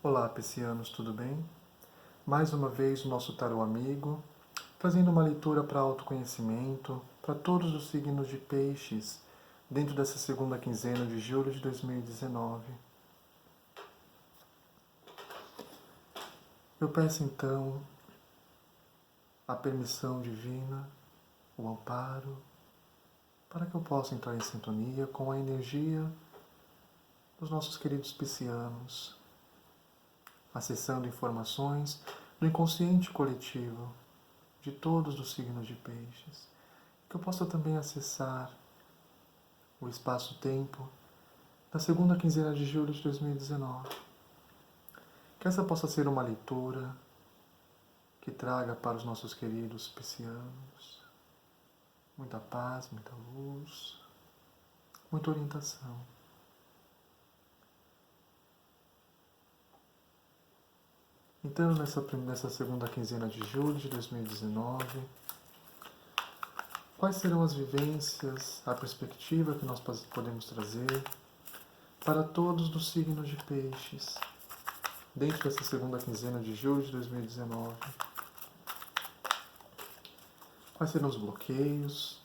Olá, piscianos, tudo bem? Mais uma vez o nosso tarô amigo, trazendo uma leitura para autoconhecimento para todos os signos de peixes, dentro dessa segunda quinzena de julho de 2019. Eu peço então a permissão divina, o amparo, para que eu possa entrar em sintonia com a energia dos nossos queridos piscianos, acessando informações do inconsciente coletivo de todos os signos de peixes, que eu possa também acessar o espaço-tempo da segunda quinzena de julho de 2019. Que essa possa ser uma leitura que traga para os nossos queridos piscianos muita paz, muita luz, muita orientação. Então, nessa segunda quinzena de julho de 2019, quais serão as vivências, a perspectiva que nós podemos trazer para todos os signos de peixes, dentro dessa segunda quinzena de julho de 2019? Quais serão os bloqueios?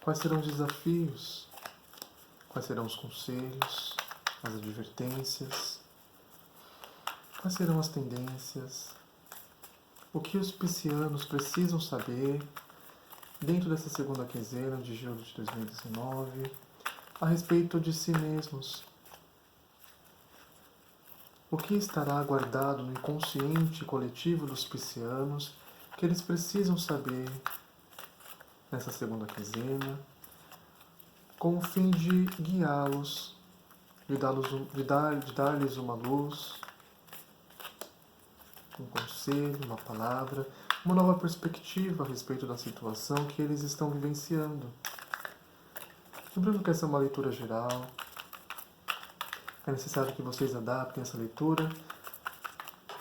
Quais serão os desafios? Quais serão os conselhos, as advertências? Quais serão as tendências? O que os piscianos precisam saber dentro dessa segunda quinzena de julho de 2019 a respeito de si mesmos? O que estará guardado no inconsciente coletivo dos piscianos que eles precisam saber nessa segunda quinzena, com o fim de guiá-los, de dar-lhes uma luz, um conselho, uma palavra, uma nova perspectiva a respeito da situação que eles estão vivenciando. Lembrando que essa é uma leitura geral, é necessário que vocês adaptem essa leitura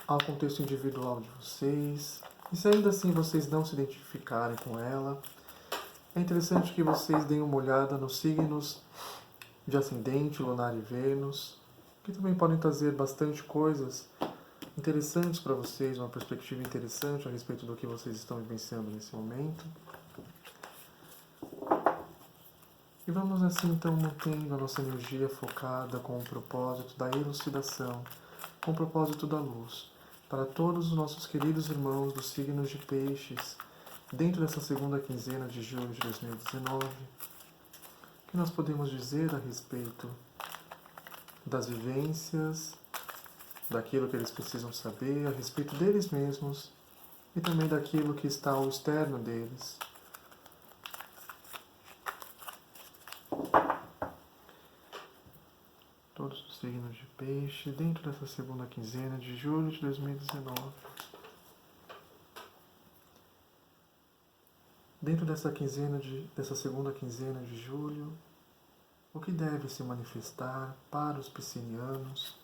ao contexto individual de vocês. E se ainda assim vocês não se identificarem com ela, é interessante que vocês deem uma olhada nos signos de ascendente, lunar e Vênus, que também podem trazer bastante coisas interessantes para vocês, uma perspectiva interessante a respeito do que vocês estão vivenciando nesse momento. E vamos assim então mantendo a nossa energia focada com o propósito da elucidação, com o propósito da luz, para todos os nossos queridos irmãos dos signos de peixes, dentro dessa segunda quinzena de julho de 2019, o que nós podemos dizer a respeito das vivências, daquilo que eles precisam saber a respeito deles mesmos e também daquilo que está ao externo deles. Todos os signos de peixe dentro dessa segunda quinzena de julho de 2019. Dentro dessa segunda quinzena de julho, o que deve se manifestar para os piscianos,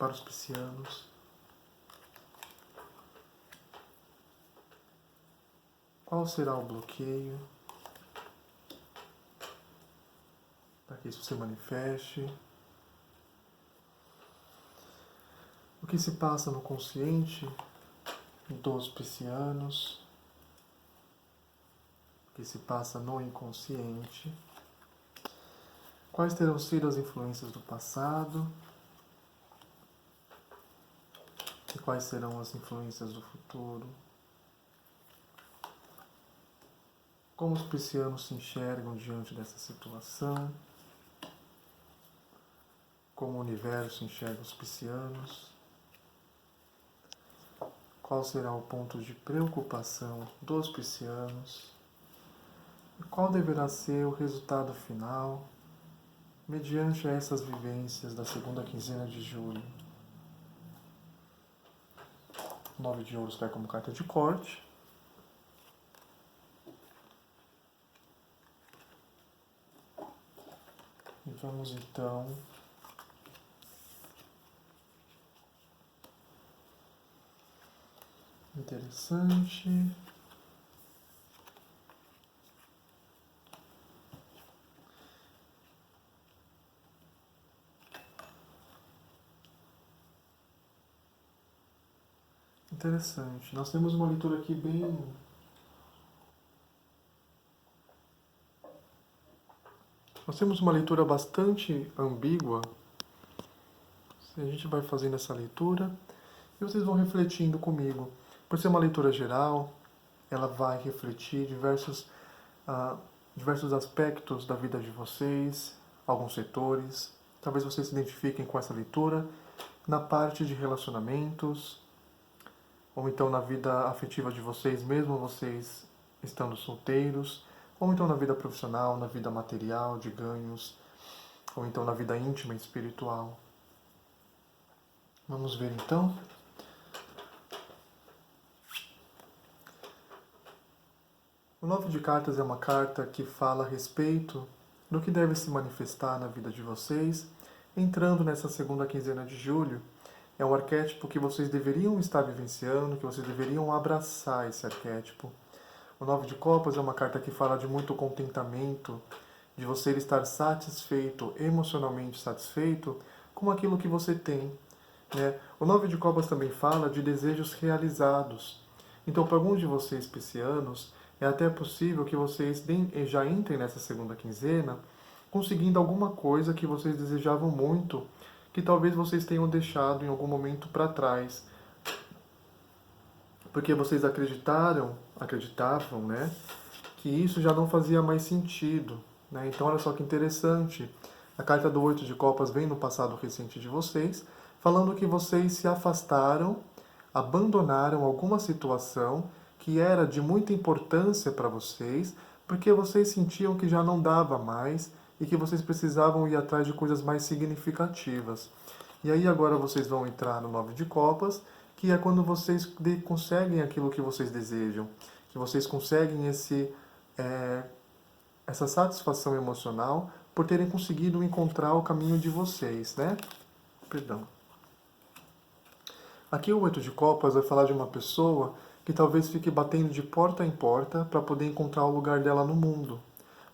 Qual será o bloqueio para que isso se manifeste? O que se passa no consciente dos piscianos? O que se passa no inconsciente? Quais terão sido as influências do passado? E quais serão as influências do futuro? Como os piscianos se enxergam diante dessa situação? Como o universo enxerga os piscianos? Qual será o ponto de preocupação dos piscianos? E qual deverá ser o resultado final mediante essas vivências da segunda quinzena de julho? 9 de ouros cai como carta de corte. E vamos então interessante. Interessante. Nós temos uma leitura aqui bem... Nós temos uma leitura bastante ambígua. A gente vai fazendo essa leitura e vocês vão refletindo comigo. Por ser uma leitura geral, ela vai refletir diversos aspectos da vida de vocês, alguns setores. Talvez vocês se identifiquem com essa leitura na parte de relacionamentos, ou então na vida afetiva de vocês, mesmo vocês estando solteiros, ou então na vida profissional, na vida material, de ganhos, ou então na vida íntima e espiritual. Vamos ver então. O 9 de cartas é uma carta que fala a respeito do que deve se manifestar na vida de vocês, entrando nessa segunda quinzena de julho. É um arquétipo que vocês deveriam estar vivenciando, que vocês deveriam abraçar esse arquétipo. O 9 de copas é uma carta que fala de muito contentamento, de você estar satisfeito, emocionalmente satisfeito com aquilo que você tem, né? O 9 de copas também fala de desejos realizados. Então, para alguns de vocês piscianos, é até possível que vocês já entrem nessa segunda quinzena conseguindo alguma coisa que vocês desejavam muito, que talvez vocês tenham deixado em algum momento para trás. Porque vocês acreditavam, né, que isso já não fazia mais sentido, né? Então, olha só que interessante. A carta do 8 de copas vem no passado recente de vocês, falando que vocês se afastaram, abandonaram alguma situação que era de muita importância para vocês, porque vocês sentiam que já não dava mais e que vocês precisavam ir atrás de coisas mais significativas. E aí agora vocês vão entrar no 9 de copas, que é quando vocês conseguem aquilo que vocês desejam, que vocês conseguem essa satisfação emocional por terem conseguido encontrar o caminho de vocês, né? Perdão. Aqui o 8 de copas vai falar de uma pessoa que talvez fique batendo de porta em porta para poder encontrar o lugar dela no mundo.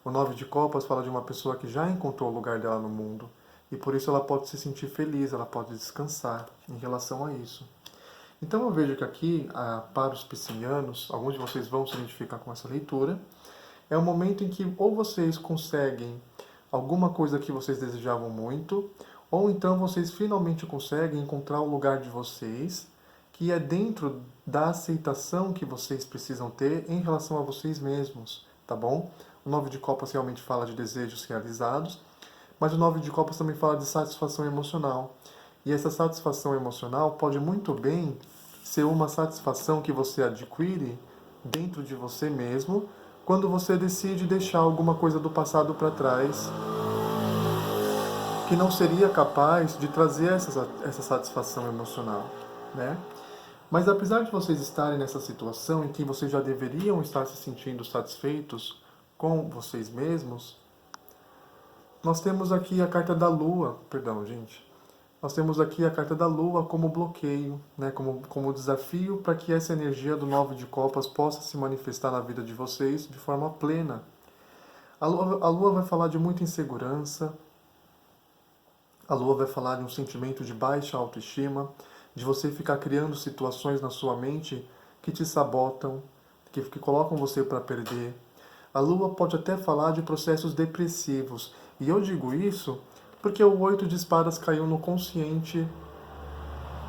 O 9 de copas fala de uma pessoa que já encontrou o lugar dela no mundo. E por isso ela pode se sentir feliz, ela pode descansar em relação a isso. Então eu vejo que aqui, para os piscianos, alguns de vocês vão se identificar com essa leitura, é um momento em que ou vocês conseguem alguma coisa que vocês desejavam muito, ou então vocês finalmente conseguem encontrar o lugar de vocês, que é dentro da aceitação que vocês precisam ter em relação a vocês mesmos, tá bom? O 9 de copas realmente fala de desejos realizados, mas o 9 de copas também fala de satisfação emocional. E essa satisfação emocional pode muito bem ser uma satisfação que você adquire dentro de você mesmo, quando você decide deixar alguma coisa do passado para trás, que não seria capaz de trazer essa satisfação emocional, né? Mas apesar de vocês estarem nessa situação em que vocês já deveriam estar se sentindo satisfeitos com vocês mesmos, nós temos aqui a carta da Lua, perdão, gente. Nós temos aqui a carta da Lua como bloqueio, né, como desafio para que essa energia do 9 de copas possa se manifestar na vida de vocês de forma plena. A Lua vai falar de muita insegurança, a Lua vai falar de um sentimento de baixa autoestima, de você ficar criando situações na sua mente que te sabotam, que colocam você para perder. A Lua pode até falar de processos depressivos. E eu digo isso porque o 8 de espadas caiu no consciente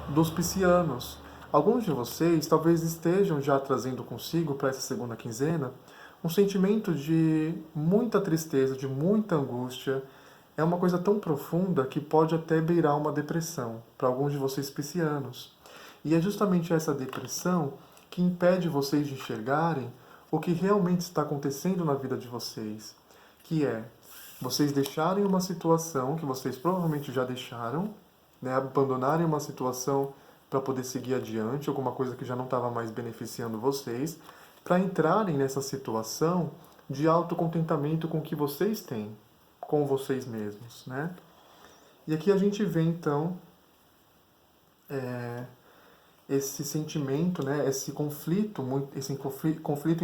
dos piscianos. Alguns de vocês talvez estejam já trazendo consigo para essa segunda quinzena um sentimento de muita tristeza, de muita angústia. É uma coisa tão profunda que pode até beirar uma depressão para alguns de vocês piscianos. E é justamente essa depressão que impede vocês de enxergarem o que realmente está acontecendo na vida de vocês, que é vocês deixarem uma situação que vocês provavelmente já deixaram, né, abandonarem uma situação para poder seguir adiante, alguma coisa que já não estava mais beneficiando vocês, para entrarem nessa situação de autocontentamento com o que vocês têm, com vocês mesmos, né? E aqui a gente vê então esse sentimento, né, esse conflito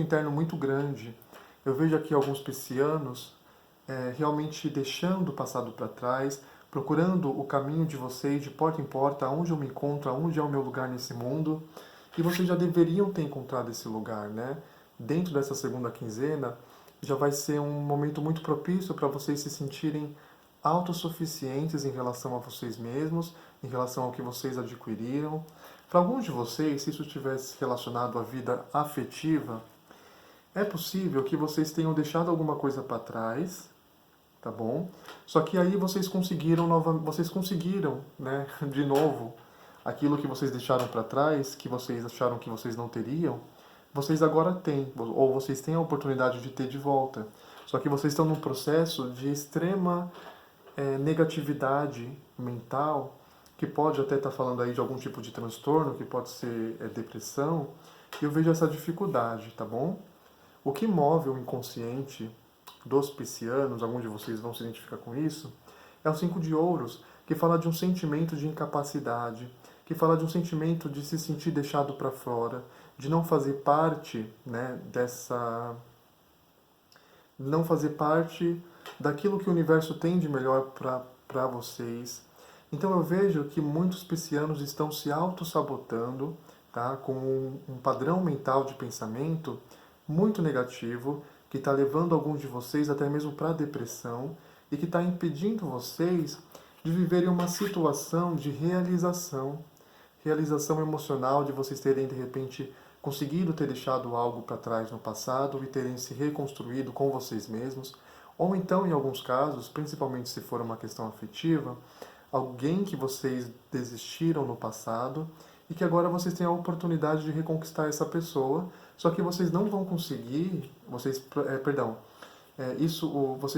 interno muito grande. Eu vejo aqui alguns piscianos realmente deixando o passado para trás, procurando o caminho de vocês de porta em porta, aonde eu me encontro, aonde é o meu lugar nesse mundo. E vocês já deveriam ter encontrado esse lugar, né? Dentro dessa segunda quinzena, já vai ser um momento muito propício para vocês se sentirem autossuficientes em relação a vocês mesmos, em relação ao que vocês adquiriram. Para alguns de vocês, se isso estivesse relacionado à vida afetiva, é possível que vocês tenham deixado alguma coisa para trás, tá bom? Só que aí vocês conseguiram, né, de novo, aquilo que vocês deixaram para trás, que vocês acharam que vocês não teriam, vocês agora têm, ou vocês têm a oportunidade de ter de volta. Só que vocês estão num processo de extrema negatividade mental, que pode até estar falando aí de algum tipo de transtorno, que pode ser depressão, e eu vejo essa dificuldade, tá bom? O que move o inconsciente dos piscianos, alguns de vocês vão se identificar com isso, é o 5 de ouros, que fala de um sentimento de incapacidade, que fala de um sentimento de se sentir deixado para fora, de não fazer parte, né, não fazer parte daquilo que o universo tem de melhor para vocês. Então eu vejo que muitos piscianos estão se auto-sabotando, tá, com um padrão mental de pensamento muito negativo, que está levando alguns de vocês até mesmo para a depressão e que está impedindo vocês de viverem uma situação de realização emocional, de vocês terem de repente conseguido ter deixado algo para trás no passado e terem se reconstruído com vocês mesmos, ou então, em alguns casos, principalmente se for uma questão afetiva, alguém que vocês desistiram no passado e que agora vocês têm a oportunidade de reconquistar essa pessoa, só que vocês não vão conseguir, vocês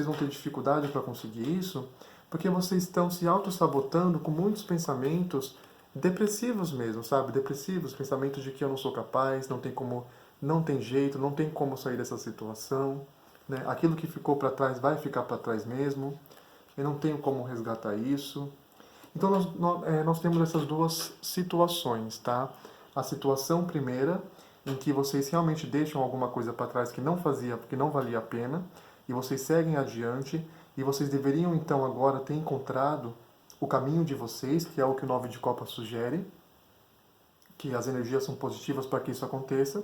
vão ter dificuldade para conseguir isso, porque vocês estão se auto-sabotando com muitos pensamentos depressivos mesmo, sabe? Depressivos, pensamentos de que eu não sou capaz, não tem como, não tem jeito, não tem como sair dessa situação, né? Aquilo que ficou para trás vai ficar para trás mesmo, eu não tenho como resgatar isso. Então nós temos essas duas situações, tá? A situação primeira, em que vocês realmente deixam alguma coisa para trás que não valia a pena, e vocês seguem adiante, e vocês deveriam então agora ter encontrado o caminho de vocês, que é o que o 9 de Copas sugere, que as energias são positivas para que isso aconteça.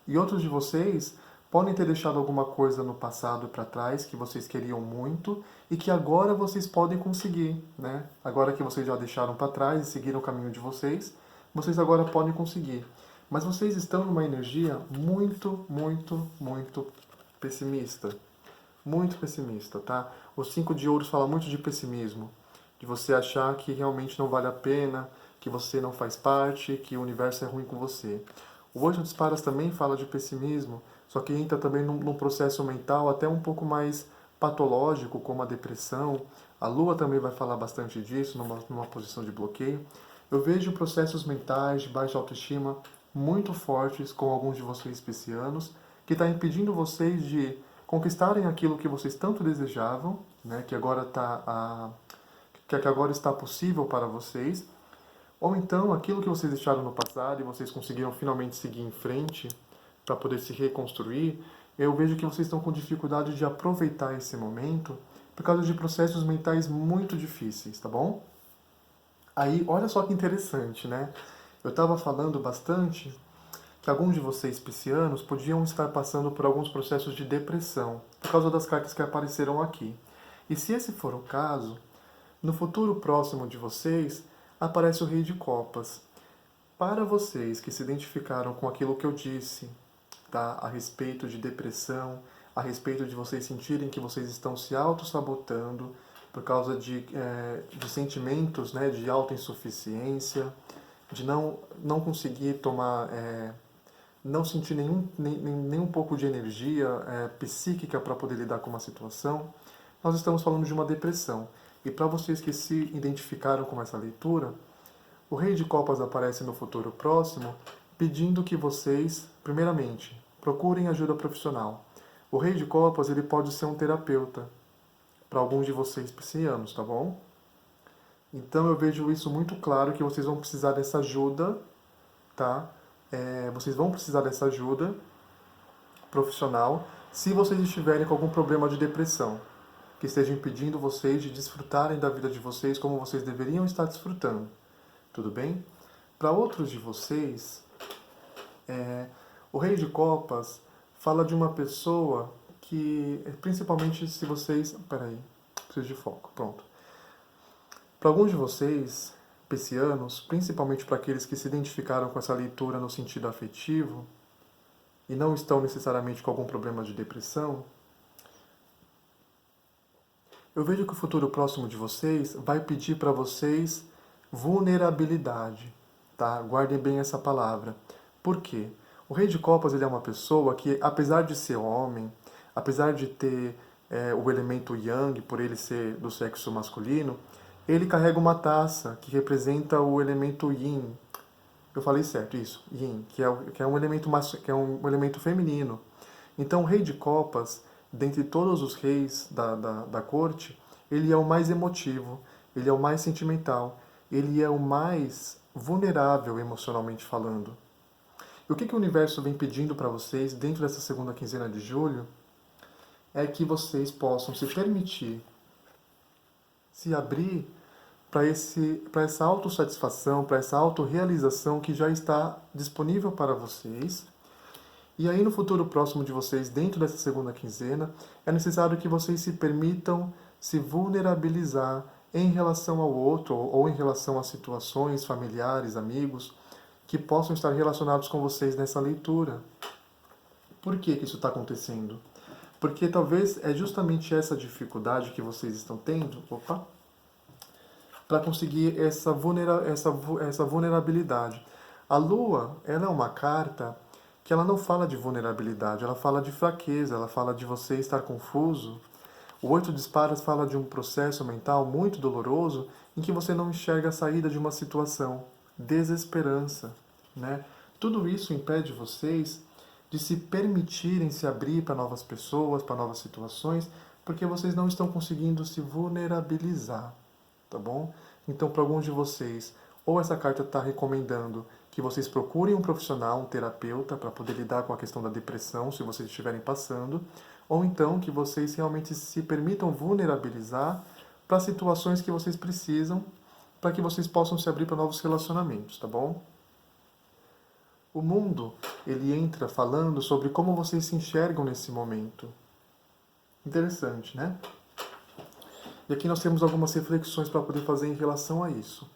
E outros de vocês podem ter deixado alguma coisa no passado para trás que vocês queriam muito e que agora vocês podem conseguir, né? Agora que vocês já deixaram para trás e seguiram o caminho de vocês agora podem conseguir. Mas vocês estão numa energia muito, muito, muito pessimista. Muito pessimista, tá? O 5 de ouros fala muito de pessimismo, de você achar que realmente não vale a pena, que você não faz parte, que o universo é ruim com você. O 8 de espadas também fala de pessimismo, só que entra também num processo mental até um pouco mais patológico, como a depressão. A lua também vai falar bastante disso, numa posição de bloqueio. Eu vejo processos mentais de baixa autoestima muito fortes com alguns de vocês piscianos, que está impedindo vocês de conquistarem aquilo que vocês tanto desejavam, né, que agora está possível para vocês, ou então aquilo que vocês deixaram no passado e vocês conseguiram finalmente seguir em frente para poder se reconstruir, eu vejo que vocês estão com dificuldade de aproveitar esse momento por causa de processos mentais muito difíceis, tá bom? Aí, olha só que interessante, né? Eu estava falando bastante que alguns de vocês piscianos podiam estar passando por alguns processos de depressão por causa das cartas que apareceram aqui. E se esse for o caso, no futuro próximo de vocês aparece o Rei de Copas. Para vocês que se identificaram com aquilo que eu disse, tá? A respeito de depressão, a respeito de vocês sentirem que vocês estão se auto-sabotando por causa de sentimentos, né, de autoinsuficiência, de não conseguir tomar, não sentir nem um pouco de energia psíquica para poder lidar com uma situação, nós estamos falando de uma depressão. E para vocês que se identificaram com essa leitura, o Rei de Copas aparece no futuro próximo pedindo que vocês, primeiramente, procurem ajuda profissional. O Rei de Copas ele pode ser um terapeuta para alguns de vocês piscianos, tá bom? Então eu vejo isso muito claro que vocês vão precisar dessa ajuda, tá? Vocês vão precisar dessa ajuda profissional se vocês estiverem com algum problema de depressão que esteja impedindo vocês de desfrutarem da vida de vocês como vocês deveriam estar desfrutando. Tudo bem? Para outros de vocês, O Rei de Copas fala de uma pessoa que, principalmente se vocês... Peraí, preciso de foco, pronto. Para alguns de vocês, piscianos, principalmente para aqueles que se identificaram com essa leitura no sentido afetivo e não estão necessariamente com algum problema de depressão, eu vejo que o futuro próximo de vocês vai pedir para vocês vulnerabilidade, tá? Guardem bem essa palavra. Por quê? O Rei de Copas ele é uma pessoa que, apesar de ser homem, apesar de ter o elemento yang, por ele ser do sexo masculino, ele carrega uma taça que representa o elemento yin. Eu falei certo, isso, yin, que é um elemento que é um elemento feminino. Então, o Rei de Copas, dentre todos os reis da corte, ele é o mais emotivo, ele é o mais sentimental, ele é o mais vulnerável emocionalmente falando. E o que o universo vem pedindo para vocês dentro dessa segunda quinzena de julho é que vocês possam se permitir se abrir para essa autossatisfação, para essa autorrealização que já está disponível para vocês. E aí no futuro próximo de vocês, dentro dessa segunda quinzena, é necessário que vocês se permitam se vulnerabilizar em relação ao outro ou em relação a situações familiares, amigos, que possam estar relacionados com vocês nessa leitura. Por que isso está acontecendo? Porque talvez é justamente essa dificuldade que vocês estão tendo, para conseguir essa vulnerabilidade. A Lua, ela é uma carta que ela não fala de vulnerabilidade, ela fala de fraqueza, ela fala de você estar confuso. O 8 de espadas fala de um processo mental muito doloroso em que você não enxerga a saída de uma situação. Desesperança, né? Tudo isso impede vocês de se permitirem se abrir para novas pessoas, para novas situações, porque vocês não estão conseguindo se vulnerabilizar, tá bom? Então, para alguns de vocês, ou essa carta está recomendando que vocês procurem um profissional, um terapeuta, para poder lidar com a questão da depressão, se vocês estiverem passando, ou então que vocês realmente se permitam vulnerabilizar para situações que vocês precisam, para que vocês possam se abrir para novos relacionamentos, tá bom? O mundo, ele entra falando sobre como vocês se enxergam nesse momento. Interessante, né? E aqui nós temos algumas reflexões para poder fazer em relação a isso.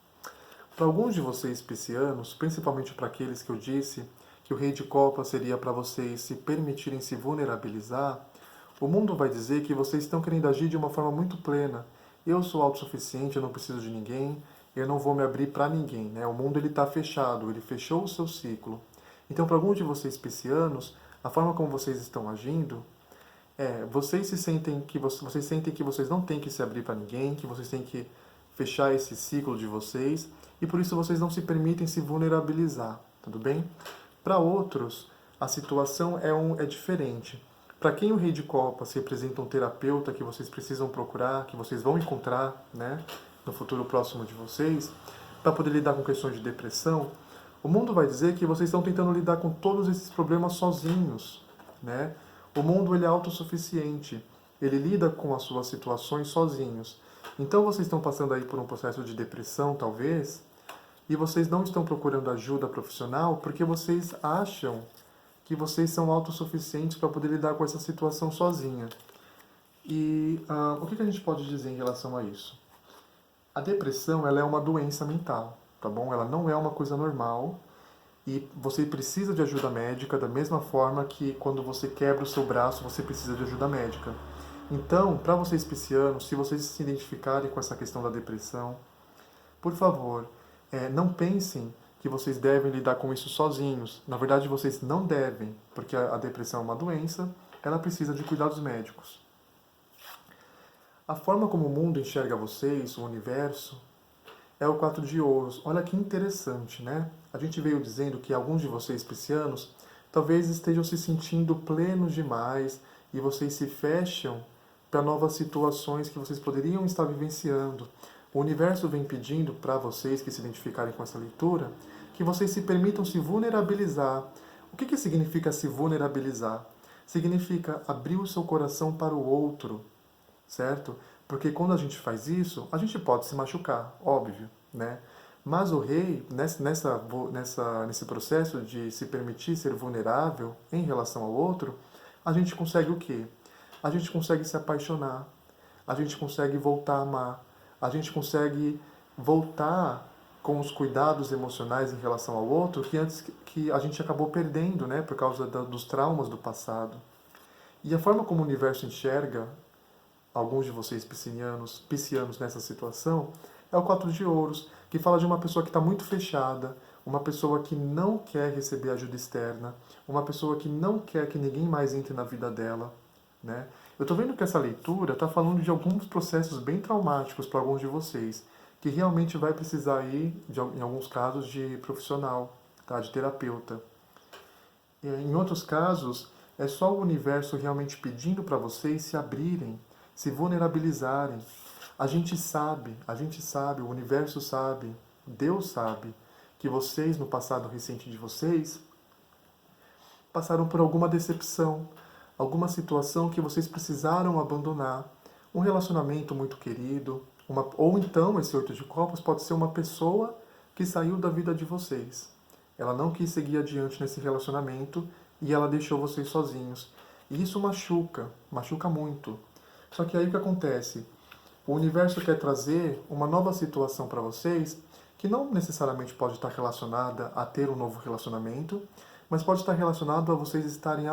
Para alguns de vocês piscianos, principalmente para aqueles que eu disse que o Rei de Copas seria para vocês se permitirem se vulnerabilizar, o mundo vai dizer que vocês estão querendo agir de uma forma muito plena. Eu sou autossuficiente, eu não preciso de ninguém, eu não vou me abrir para ninguém, né? O mundo ele está fechado, ele fechou o seu ciclo. Então, para alguns de vocês piscianos, a forma como vocês estão agindo vocês sentem que vocês não têm que se abrir para ninguém, que vocês têm que fechar esse ciclo de vocês e por isso vocês não se permitem se vulnerabilizar, tudo bem? Para outros, a situação é diferente. Para quem o Rei de Copas representa um terapeuta que vocês precisam procurar, que vocês vão encontrar, né, no futuro próximo de vocês, para poder lidar com questões de depressão, o mundo vai dizer que vocês estão tentando lidar com todos esses problemas sozinhos, né? O mundo ele é autossuficiente, ele lida com as suas situações sozinhos. Então vocês estão passando aí por um processo de depressão, talvez, e vocês não estão procurando ajuda profissional porque vocês acham que vocês são autossuficientes para poder lidar com essa situação sozinha. E o que a gente pode dizer em relação a isso? A depressão ela é uma doença mental, tá bom? Ela não é uma coisa normal. E você precisa de ajuda médica da mesma forma que quando você quebra o seu braço, você precisa de ajuda médica. Então, para vocês piscianos, se vocês se identificarem com essa questão da depressão, por favor, não pensem que vocês devem lidar com isso sozinhos. Na verdade, vocês não devem, porque a depressão é uma doença, ela precisa de cuidados médicos. A forma como o mundo enxerga vocês, o universo, é o 4 de ouros. Olha que interessante, né? A gente veio dizendo que alguns de vocês piscianos talvez estejam se sentindo plenos demais e vocês se fecham para novas situações que vocês poderiam estar vivenciando. O universo vem pedindo para vocês que se identificarem com essa leitura que vocês se permitam se vulnerabilizar. O que significa se vulnerabilizar? Significa abrir o seu coração para o outro, certo? Porque quando a gente faz isso, a gente pode se machucar, óbvio, né? Mas o rei, nesse processo de se permitir ser vulnerável em relação ao outro, a gente consegue o quê? A gente consegue se apaixonar, a gente consegue voltar a amar, a gente consegue voltar com os cuidados emocionais em relação ao outro que antes que a gente acabou perdendo, né, por causa dos traumas do passado. E a forma como o universo enxerga alguns de vocês piscianos nessa situação, é o 4 de ouros, que fala de uma pessoa que está muito fechada, uma pessoa que não quer receber ajuda externa, uma pessoa que não quer que ninguém mais entre na vida dela. Né? Eu estou vendo que essa leitura está falando de alguns processos bem traumáticos para alguns de vocês, que realmente vai precisar aí, em alguns casos, de profissional, tá? De terapeuta. Em outros casos, é só o universo realmente pedindo para vocês se abrirem, se vulnerabilizarem. A gente sabe, o universo sabe, Deus sabe, que vocês, no passado recente de vocês, passaram por alguma decepção, alguma situação que vocês precisaram abandonar. Um relacionamento muito querido, ou então esse 8 de copas pode ser uma pessoa que saiu da vida de vocês. Ela não quis seguir adiante nesse relacionamento e ela deixou vocês sozinhos. E isso machuca muito. Só que aí o que acontece? O universo quer trazer uma nova situação para vocês que não necessariamente pode estar relacionada a ter um novo relacionamento, mas pode estar relacionado a vocês estarem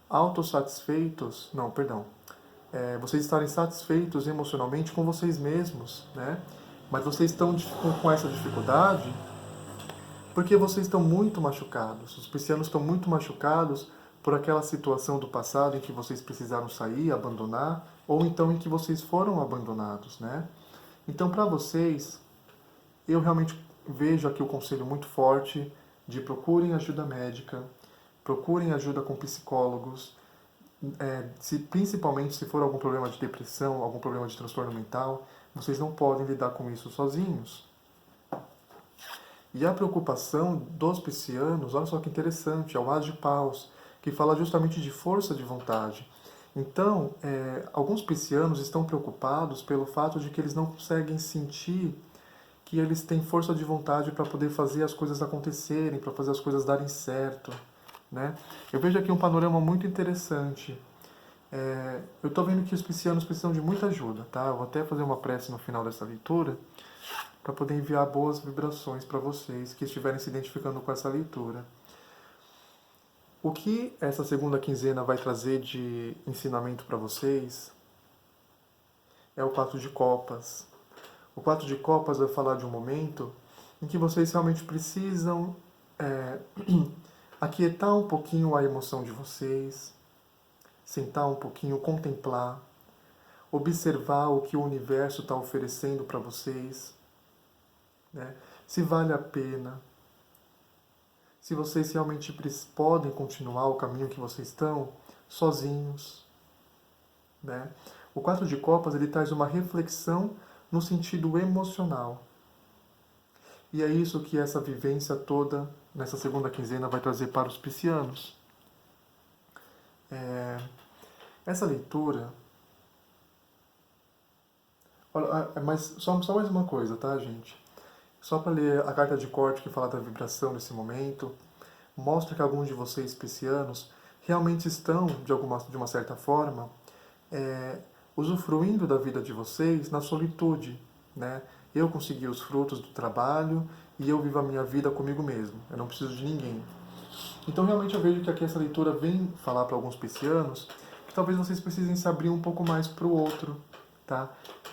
autossatisfeitos, não, perdão, vocês estarem satisfeitos emocionalmente com vocês mesmos, né? Mas vocês estão com essa dificuldade porque vocês estão muito machucados. Os piscianos estão muito machucados por aquela situação do passado em que vocês precisaram sair, abandonar, ou então em que vocês foram abandonados, né? Então, para vocês, eu realmente vejo aqui o conselho muito forte de procurem ajuda médica, procurem ajuda com psicólogos, principalmente se for algum problema de depressão, algum problema de transtorno mental, vocês não podem lidar com isso sozinhos. E a preocupação dos piscianos, olha só que interessante, é o As de Paus, que fala justamente de força de vontade. Então, alguns piscianos estão preocupados pelo fato de que eles não conseguem sentir que eles têm força de vontade para poder fazer as coisas acontecerem, para fazer as coisas darem certo. Né? Eu vejo aqui um panorama muito interessante. Eu estou vendo que os piscianos precisam de muita ajuda. Tá? Eu vou até fazer uma prece no final dessa leitura para poder enviar boas vibrações para vocês que estiverem se identificando com essa leitura. O que essa segunda quinzena vai trazer de ensinamento para vocês é o 4 de copas. O 4 de copas vai falar de um momento em que vocês realmente precisam aquietar um pouquinho a emoção de vocês, sentar um pouquinho, contemplar, observar o que o universo está oferecendo para vocês, né? Se vale a pena, se vocês realmente podem continuar o caminho que vocês estão sozinhos, né? O 4 de copas ele traz uma reflexão no sentido emocional. E é isso que essa vivência toda, nessa segunda quinzena, vai trazer para os piscianos. Essa leitura... Olha, mas só mais uma coisa, tá, gente? Só para ler a carta de corte que fala da vibração nesse momento, mostra que alguns de vocês piscianos realmente estão, de uma certa forma, usufruindo da vida de vocês na solitude, né? Eu consegui os frutos do trabalho e eu vivo a minha vida comigo mesmo. Eu não preciso de ninguém. Então, realmente, eu vejo que aqui essa leitura vem falar para alguns piscianos que talvez vocês precisem se abrir um pouco mais para o outro, tá?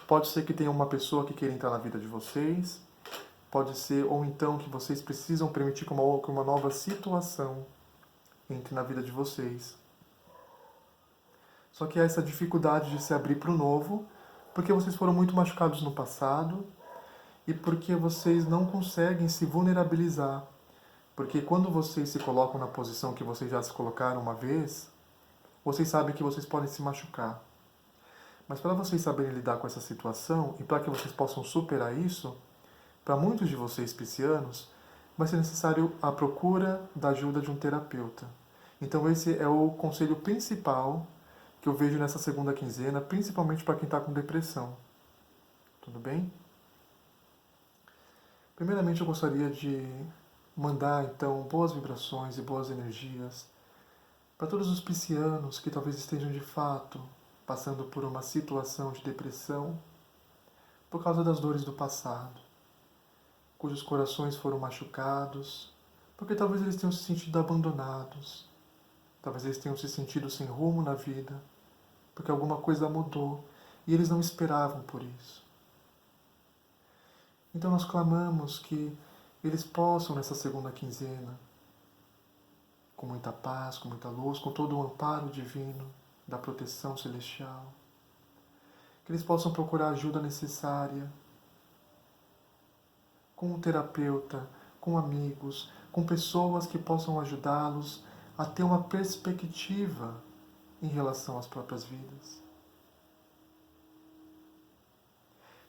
Pode ser que tenha uma pessoa que queira entrar na vida de vocês, pode ser, ou então que vocês precisam permitir que uma nova situação entre na vida de vocês. Só que há essa dificuldade de se abrir para o novo, porque vocês foram muito machucados no passado e porque vocês não conseguem se vulnerabilizar. Porque quando vocês se colocam na posição que vocês já se colocaram uma vez, vocês sabem que vocês podem se machucar. Mas para vocês saberem lidar com essa situação e para que vocês possam superar isso, para muitos de vocês piscianos, vai ser necessário a procura da ajuda de um terapeuta. Então esse é o conselho principal que eu vejo nessa segunda quinzena, principalmente para quem está com depressão. Tudo bem? Primeiramente, eu gostaria de mandar, então, boas vibrações e boas energias para todos os piscianos que talvez estejam de fato passando por uma situação de depressão por causa das dores do passado, cujos corações foram machucados, porque talvez eles tenham se sentido abandonados, talvez eles tenham se sentido sem rumo na vida, porque alguma coisa mudou e eles não esperavam por isso. Então nós clamamos que eles possam, nessa segunda quinzena, com muita paz, com muita luz, com todo o amparo divino da proteção celestial, que eles possam procurar a ajuda necessária com um terapeuta, com amigos, com pessoas que possam ajudá-los a ter uma perspectiva em relação às próprias vidas.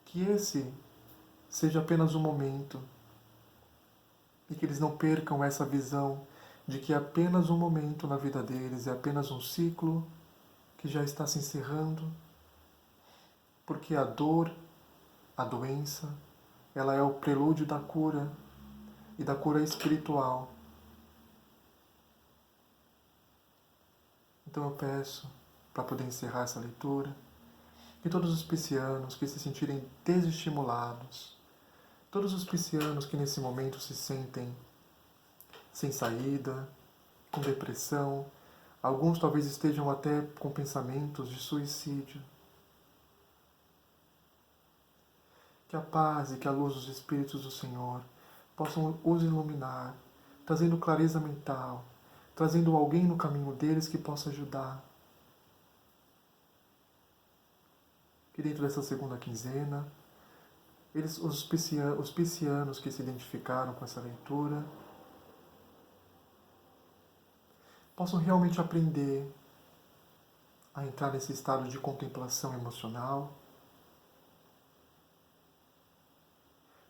Que esse seja apenas um momento e que eles não percam essa visão de que é apenas um momento na vida deles, é apenas um ciclo que já está se encerrando, porque a dor, a doença, ela é o prelúdio da cura e da cura espiritual. Então eu peço, para poder encerrar essa leitura, que todos os piscianos que se sentirem desestimulados, todos os piscianos que nesse momento se sentem sem saída, com depressão, alguns talvez estejam até com pensamentos de suicídio, que a paz e que a luz dos Espíritos do Senhor possam os iluminar, trazendo clareza mental, trazendo alguém no caminho deles que possa ajudar. Que dentro dessa segunda quinzena, os piscianos que se identificaram com essa leitura possam realmente aprender a entrar nesse estado de contemplação emocional,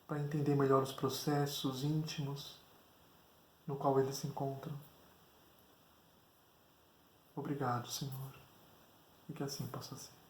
para entender melhor os processos íntimos no qual eles se encontram. Obrigado, Senhor, e que assim possa ser.